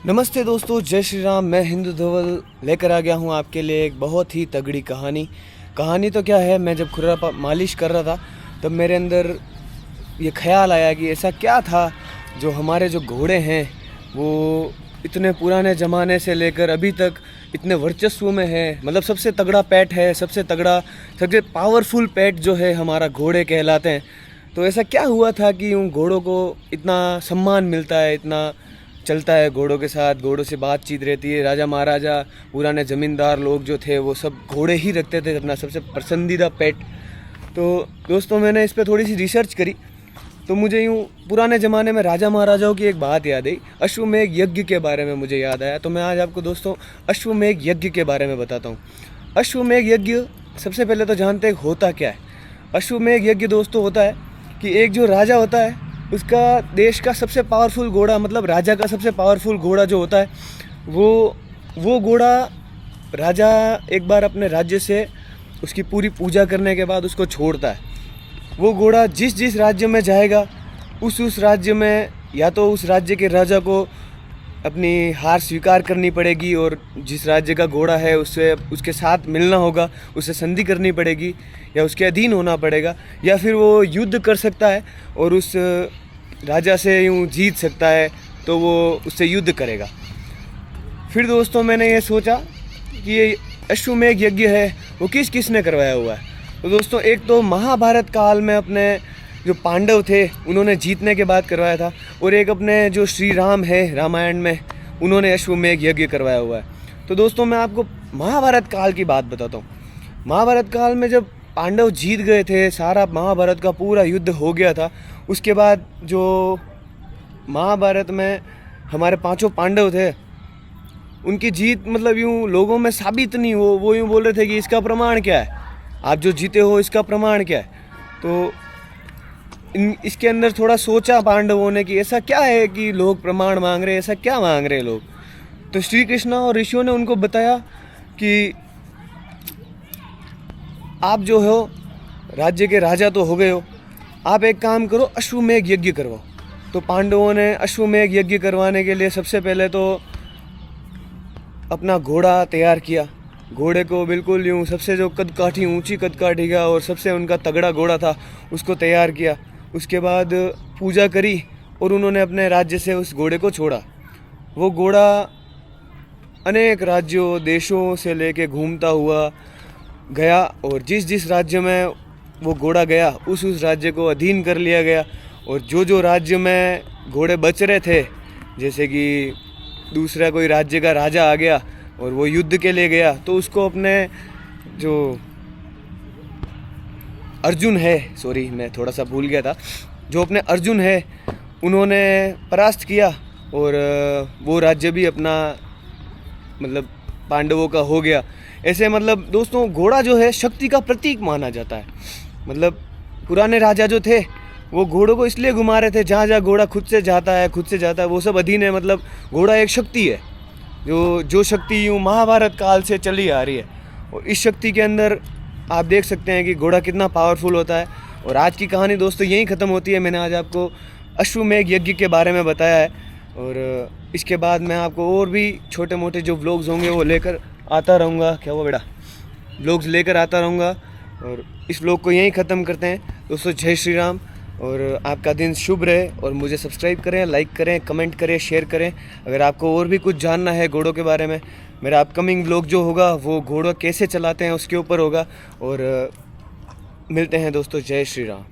नमस्ते दोस्तों, जय श्री राम। मैं हिंदू धवल लेकर आ गया हूँ आपके लिए एक बहुत ही तगड़ी कहानी तो क्या है, मैं जब खुर्रा मालिश कर रहा था तब मेरे अंदर ये ख्याल आया कि ऐसा क्या था जो हमारे जो घोड़े हैं वो इतने पुराने ज़माने से लेकर अभी तक इतने वर्चस्व में है। मतलब सबसे तगड़ा पेट है, सबसे पावरफुल पेट जो है हमारा घोड़े कहलाते हैं। तो ऐसा क्या हुआ था कि उन घोड़ों को इतना सम्मान मिलता है, इतना चलता है घोड़ों के साथ, घोड़ों से बातचीत रहती है। राजा महाराजा, पुराने ज़मींदार लोग जो थे वो सब घोड़े ही रखते थे अपना सबसे पसंदीदा पेट। तो दोस्तों मैंने इस पर थोड़ी सी रिसर्च करी तो मुझे यूँ पुराने ज़माने में राजा महाराजाओं की एक बात याद आई, अश्वमेध यज्ञ के बारे में मुझे याद आया। तो मैं आज आपको दोस्तों अश्वमेध यज्ञ के बारे में बताता हूँ। अश्वमेध यज्ञ सबसे पहले तो जानते हैं होता क्या है। अश्वमेध यज्ञ दोस्तों होता है कि एक जो राजा होता है उसका देश का सबसे पावरफुल घोड़ा, मतलब राजा का सबसे पावरफुल घोड़ा जो होता है वो घोड़ा राजा एक बार अपने राज्य से उसकी पूरी पूजा करने के बाद उसको छोड़ता है। वो घोड़ा जिस राज्य में जाएगा उस राज्य में या तो उस राज्य के राजा को अपनी हार स्वीकार करनी पड़ेगी और जिस राज्य का घोड़ा है उससे उसके साथ मिलना होगा, उससे संधि करनी पड़ेगी या उसके अधीन होना पड़ेगा, या फिर वो युद्ध कर सकता है और उस राजा से यूँ जीत सकता है तो वो उससे युद्ध करेगा। फिर दोस्तों मैंने ये सोचा कि ये अश्वमेध यज्ञ है वो किसने करवाया हुआ है। तो दोस्तों एक तो महाभारत काल में अपने जो पांडव थे उन्होंने जीतने के बाद करवाया था, और एक अपने जो श्री राम है रामायण में उन्होंने अश्वमेध यज्ञ करवाया हुआ है। तो दोस्तों मैं आपको महाभारत काल की बात बताता हूँ। महाभारत काल में जब पांडव जीत गए थे, सारा महाभारत का पूरा युद्ध हो गया था, उसके बाद जो महाभारत में हमारे 5 पांडव थे उनकी जीत मतलब यूँ लोगों में साबित नहीं हो, वो यूँ बोल रहे थे कि इसका प्रमाण क्या है, आप जो जीते हो इसका प्रमाण क्या है। तो इसके अंदर थोड़ा सोचा पांडवों ने कि ऐसा क्या है कि लोग प्रमाण मांग रहे हैं, ऐसा क्या मांग रहे हैं लोग। तो श्री कृष्णा और ऋषियों ने उनको बताया कि आप जो हो राज्य के राजा तो हो गए हो, आप एक काम करो अश्वमेध यज्ञ करवाओ। तो पांडवों ने अश्वमेध यज्ञ करवाने के लिए सबसे पहले तो अपना घोड़ा तैयार किया। घोड़े को बिल्कुल यूँ सबसे जो कदकाठी ऊंची कदकाठी का और सबसे उनका तगड़ा घोड़ा था उसको तैयार किया। उसके बाद पूजा करी और उन्होंने अपने राज्य से उस घोड़े को छोड़ा। वो घोड़ा अनेक राज्यों देशों से लेके घूमता हुआ गया और जिस राज्य में वो घोड़ा गया उस राज्य को अधीन कर लिया गया। और जो राज्य में घोड़े बच रहे थे, जैसे कि दूसरा कोई राज्य का राजा आ गया और वो युद्ध के लिए गया, तो उसको अपने जो अर्जुन है, सॉरी मैं थोड़ा सा भूल गया था, जो अपने अर्जुन है उन्होंने परास्त किया और वो राज्य भी अपना मतलब पांडवों का हो गया। ऐसे मतलब दोस्तों घोड़ा जो है शक्ति का प्रतीक माना जाता है। मतलब पुराने राजा जो थे वो घोड़ों को इसलिए घुमा रहे थे, जहाँ घोड़ा खुद से जाता है वो सब अधीन है। मतलब घोड़ा एक शक्ति है जो शक्ति यूँ महाभारत काल से चली आ रही है, और इस शक्ति के अंदर आप देख सकते हैं कि घोड़ा कितना पावरफुल होता है। और आज की कहानी दोस्तों यहीं ख़त्म होती है। मैंने आज आपको अश्वमेध यज्ञ के बारे में बताया है, और इसके बाद मैं आपको और भी छोटे मोटे जो व्लॉग्स होंगे वो लेकर आता रहूँगा। क्या हुआ बेटा, व्लॉग्स लेकर आता रहूँगा। और इस व्लॉग को यहीं ख़त्म करते हैं दोस्तों। जय श्री राम, और आपका दिन शुभ रहे। और मुझे सब्सक्राइब करें, लाइक करें, कमेंट करें, शेयर करें। अगर आपको और भी कुछ जानना है घोड़ों के बारे में, मेरा अपकमिंग व्लॉग जो होगा वो घोड़ा कैसे चलाते हैं उसके ऊपर होगा। और मिलते हैं दोस्तों। जय श्री राम।